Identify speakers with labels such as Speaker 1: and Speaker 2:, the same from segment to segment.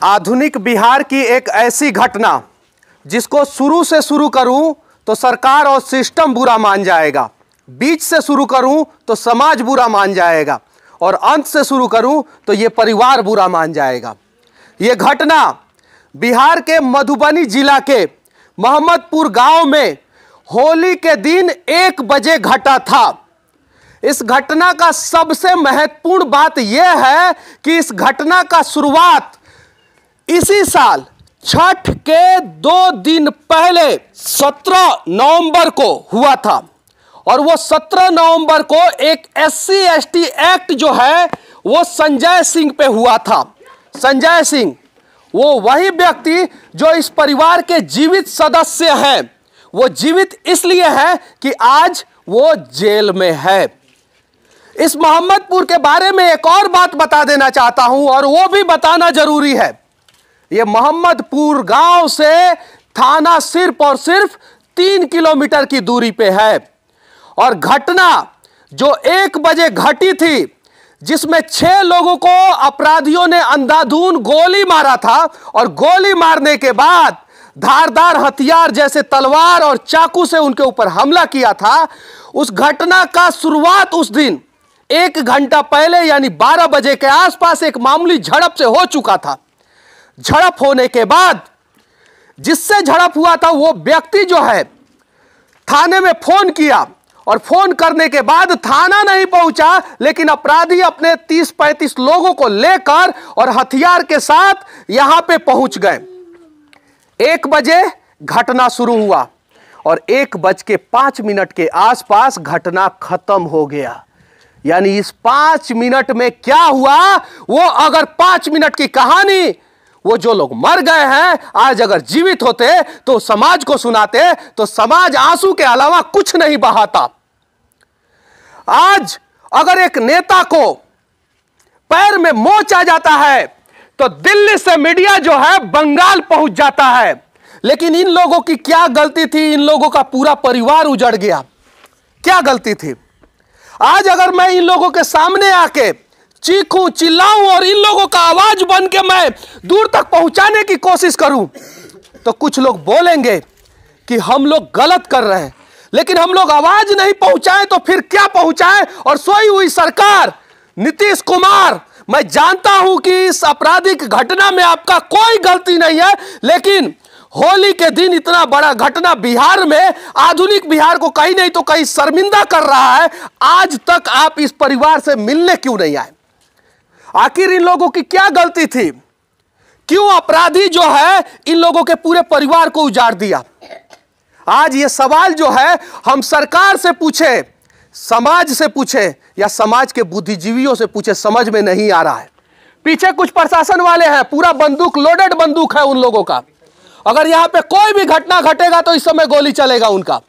Speaker 1: आधुनिक बिहार की एक ऐसी घटना जिसको शुरू से शुरू करूं तो सरकार और सिस्टम बुरा मान जाएगा, बीच से शुरू करूं तो समाज बुरा मान जाएगा और अंत से शुरू करूं तो ये परिवार बुरा मान जाएगा। ये घटना बिहार के मधुबनी जिला के मोहम्मदपुर गांव में होली के दिन 1 बजे घटा था। इस घटना का सबसे महत्वपूर्ण बात यह है कि इस घटना का शुरुआत इसी साल छठ के 2 दिन पहले 17 नवंबर को हुआ था और वो 17 नवंबर को एक SC/ST एक्ट जो है वो संजय सिंह पे हुआ था। संजय सिंह वो वही व्यक्ति जो इस परिवार के जीवित सदस्य हैं। वो जीवित इसलिए है कि आज वो जेल में है। इस मोहम्मदपुर के बारे में एक और बात बता देना चाहता हूं और वो भी बताना जरूरी है। ये मोहम्मदपुर गांव से थाना सिर्फ और सिर्फ 3 किलोमीटर की दूरी पे है और घटना जो 1 बजे घटी थी जिसमें 6 लोगों को अपराधियों ने अंधाधुंध गोली मारा था और गोली मारने के बाद धारदार हथियार जैसे तलवार और चाकू से उनके ऊपर हमला किया था। उस घटना का शुरुआत उस दिन 1 घंटा पहले यानी 12 बजे के आसपास एक मामूली झड़प से हो चुका था। झड़प होने के बाद जिससे झड़प हुआ था वो व्यक्ति जो है थाने में फोन किया और फोन करने के बाद थाना नहीं पहुंचा, लेकिन अपराधी अपने 30-35 लोगों को लेकर और हथियार के साथ यहां पे पहुंच गए। 1 बजे घटना शुरू हुआ और 1:05 के आसपास घटना खत्म हो गया। यानी इस 5 मिनट में क्या हुआ, वो अगर 5 मिनट की कहानी वो जो लोग मर गए हैं आज अगर जीवित होते तो समाज को सुनाते तो समाज आंसू के अलावा कुछ नहीं बहाता। आज अगर एक नेता को पैर में मोच आ जाता है तो दिल्ली से मीडिया जो है बंगाल पहुंच जाता है। लेकिन इन लोगों की क्या गलती थी? इन लोगों का पूरा परिवार उजड़ गया। क्या गलती थी? आज अगर मैं इन लोगों के सामने आके चीखूं चिल्लाऊं और इन लोगों का आवाज बन के मैं दूर तक पहुंचाने की कोशिश करूं तो कुछ लोग बोलेंगे कि हम लोग गलत कर रहे हैं, लेकिन हम लोग आवाज नहीं पहुंचाएं तो फिर क्या पहुंचाएं? और सोई हुई सरकार नीतीश कुमार, मैं जानता हूं कि इस आपराधिक घटना में आपका कोई गलती नहीं है, लेकिन होली के दिन इतना बड़ा घटना बिहार में, आधुनिक बिहार को कहीं नहीं तो कहीं शर्मिंदा कर रहा है। आज तक आप इस परिवार से मिलने क्यों नहीं आए? आखिर इन लोगों की क्या गलती थी? क्यों अपराधी जो है इन लोगों के पूरे परिवार को उजाड़ दिया? आज ये सवाल जो है हम सरकार से पूछे, समाज से पूछे या समाज के बुद्धिजीवियों से पूछे, समझ में नहीं आ रहा है। पीछे कुछ प्रशासन वाले हैं, पूरा बंदूक, लोडेड बंदूक है उन लोगों का। अगर यहां पे कोई भी घटना घटेगा तो इस समय गोली चलेगा उनका।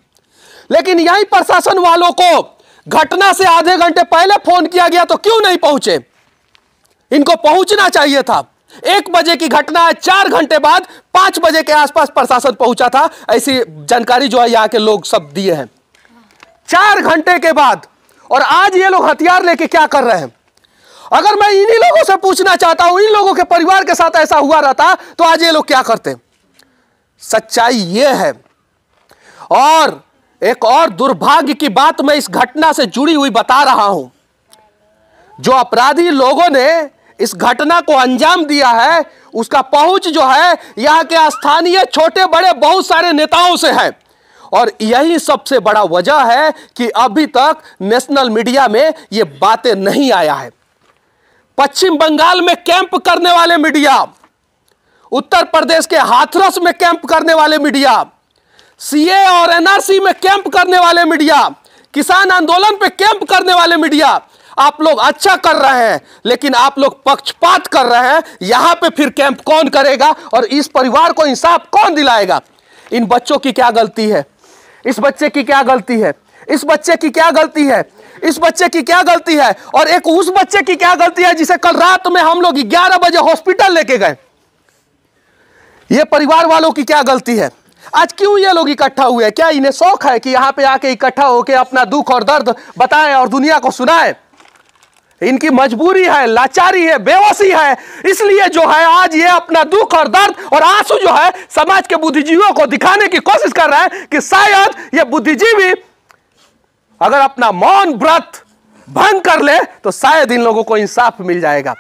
Speaker 1: लेकिन यही प्रशासन वालों को घटना से आधे घंटे पहले फोन किया गया तो क्यों नहीं पहुंचे? इनको पहुंचना चाहिए था। 1 बजे की घटना है, 4 घंटे बाद 5 बजे के आसपास प्रशासन पहुंचा था। ऐसी जानकारी जो है यहाँ के लोग सब दिए हैं। 4 घंटे के बाद, और आज ये लोग हथियार लेके क्या कर रहे हैं? अगर मैं इन्हीं लोगों से पूछना चाहता हूं, इन लोगों के परिवार के साथ ऐसा हुआ रहता तो आज ये लोग क्या करते? सच्चाई ये है। और एक और दुर्भाग्य की बात मैं इस घटना से जुड़ी हुई बता रहा हूं। जो अपराधी लोगों ने इस घटना को अंजाम दिया है उसका पहुंच जो है यहां के स्थानीय छोटे बड़े बहुत सारे नेताओं से है और यही सबसे बड़ा वजह है कि अभी तक नेशनल मीडिया में यह बातें नहीं आया है। पश्चिम बंगाल में कैंप करने वाले मीडिया, उत्तर प्रदेश के हाथरस में कैंप करने वाले मीडिया, CA और NRC में कैंप करने वाले मीडिया, किसान आंदोलन पे कैंप करने वाले मीडिया, आप लोग अच्छा कर रहे हैं लेकिन आप लोग पक्षपात कर रहे हैं। यहां पे फिर कैंप कौन करेगा और इस परिवार को इंसाफ कौन दिलाएगा? इन बच्चों की क्या गलती है? इस बच्चे की क्या गलती है? इस बच्चे की क्या गलती है? इस बच्चे की क्या गलती है? और एक उस बच्चे की क्या गलती है जिसे कल रात में हम लोग 11 बजे हॉस्पिटल लेके गए? ये परिवार वालों की क्या गलती है? आज क्यों ये लोग इकट्ठा हुए? क्या इन्हें शौक है कि यहां पे आके इकट्ठा होके अपना दुख और दर्द बताएं और दुनिया को सुनाएं? इनकी मजबूरी है, लाचारी है, बेबसी है, इसलिए जो है आज ये अपना दुख और दर्द और आंसू जो है समाज के बुद्धिजीवियों को दिखाने की कोशिश कर रहा है कि शायद ये बुद्धिजीवी अगर अपना मौन व्रत भंग कर ले तो शायद इन लोगों को इंसाफ मिल जाएगा।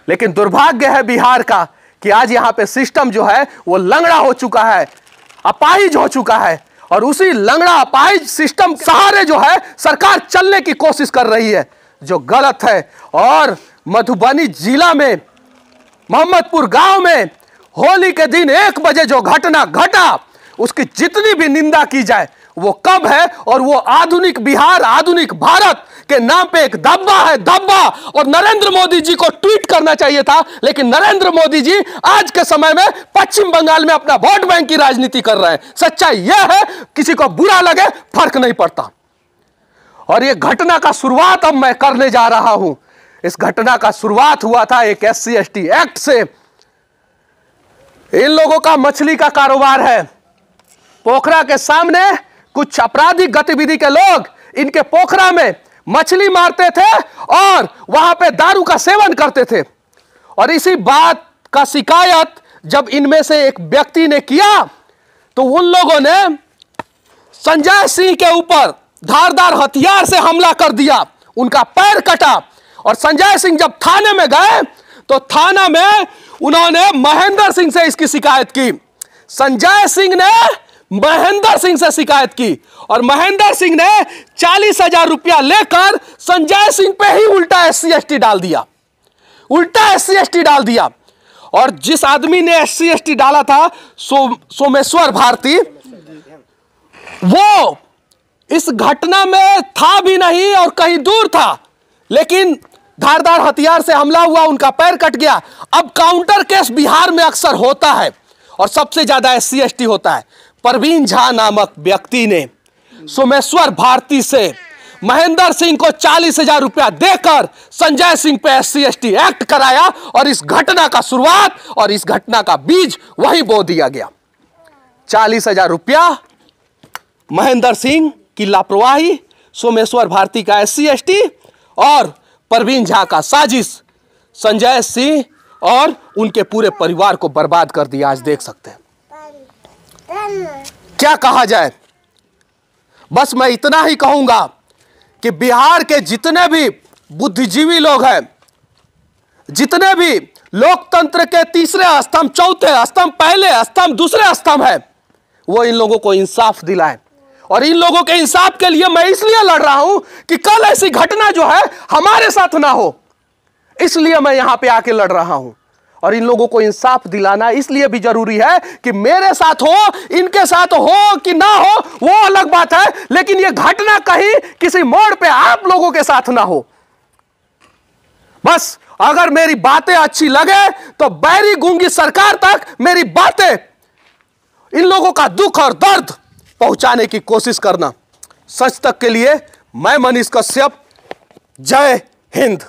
Speaker 1: लेकिन दुर्भाग्य है बिहार का कि आज यहां पे सिस्टम जो है वो लंगड़ा हो चुका है, अपाहिज हो चुका है, और उसी लंगड़ा अपाहिज सिस्टम के सहारे जो है सरकार चलने की कोशिश कर रही है, जो गलत है। और मधुबनी जिला में मोहम्मदपुर गांव में होली के दिन 1 बजे जो घटना घटा उसकी जितनी भी निंदा की जाए वो कम है। और वो आधुनिक बिहार, आधुनिक भारत के नाम पे एक धब्बा है, धब्बा। और नरेंद्र मोदी जी को ट्वीट करना चाहिए था, लेकिन नरेंद्र मोदी जी आज के समय में पश्चिम बंगाल में अपना वोट बैंक की राजनीति कर रहे हैं। सच्चाई यह है, किसी को बुरा लगे फर्क नहीं पड़ता। और ये घटना का शुरुआत अब मैं करने जा रहा हूं। इस घटना का शुरुआत हुआ था एक SC/ST एक्ट से। इन लोगों का मछली का कारोबार है। पोखरा के सामने कुछ आपराधिक गतिविधि के लोग इनके पोखरा में मछली मारते थे और वहां पे दारू का सेवन करते थे। और इसी बात का शिकायत जब इनमें से एक व्यक्ति ने किया तो उन लोगों ने संजय सिंह के ऊपर धारदार हथियार से हमला कर दिया, उनका पैर कटा। और संजय सिंह जब थाने में गए तो थाना में उन्होंने महेंद्र सिंह से इसकी शिकायत की। संजय सिंह ने महेंद्र सिंह से शिकायत की और महेंद्र सिंह ने 40,000 रुपया लेकर संजय सिंह पे ही उल्टा SC/ST डाल दिया, उल्टा SC/ST डाल दिया। और जिस आदमी ने SC/ST डाला था सोमेश्वर भारती, वो इस घटना में था भी नहीं और कहीं दूर था, लेकिन धारदार हथियार से हमला हुआ, उनका पैर कट गया। अब काउंटर केस बिहार में अक्सर होता है और सबसे ज्यादा SC/ST होता है। परवीन झा नामक व्यक्ति ने सोमेश्वर भारती से महेंद्र सिंह को 40,000 रुपया देकर संजय सिंह पे SC/ST एक्ट कराया और इस घटना का शुरुआत और इस घटना का बीज वही बो दिया गया। 40,000 रुपया, महेंद्र सिंह की लापरवाही, सोमेश्वर भारती का SC/ST और परवीन झा का साजिश संजय सिंह और उनके पूरे परिवार को बर्बाद कर दिया। आज देख सकते हैं। क्या कहा जाए, बस मैं इतना ही कहूंगा कि बिहार के जितने भी बुद्धिजीवी लोग हैं, जितने भी लोकतंत्र के तीसरे स्तंभ, चौथे स्तंभ, पहले स्तंभ, दूसरे स्तंभ है, वो इन लोगों को इंसाफ दिलाएं। और इन लोगों के इंसाफ के लिए मैं इसलिए लड़ रहा हूं कि कल ऐसी घटना जो है हमारे साथ ना हो, इसलिए मैं यहां पे आके लड़ रहा हूं। और इन लोगों को इंसाफ दिलाना इसलिए भी जरूरी है कि मेरे साथ हो, इनके साथ हो कि ना हो वो अलग बात है, लेकिन ये घटना कहीं किसी मोड़ पे आप लोगों के साथ ना हो। बस अगर मेरी बातें अच्छी लगे तो बैरी गूंगी सरकार तक मेरी बातें, इन लोगों का दुख और दर्द पहुंचाने की कोशिश करना। सच तक के लिए मैं मनीष कश्यप, जय हिंद।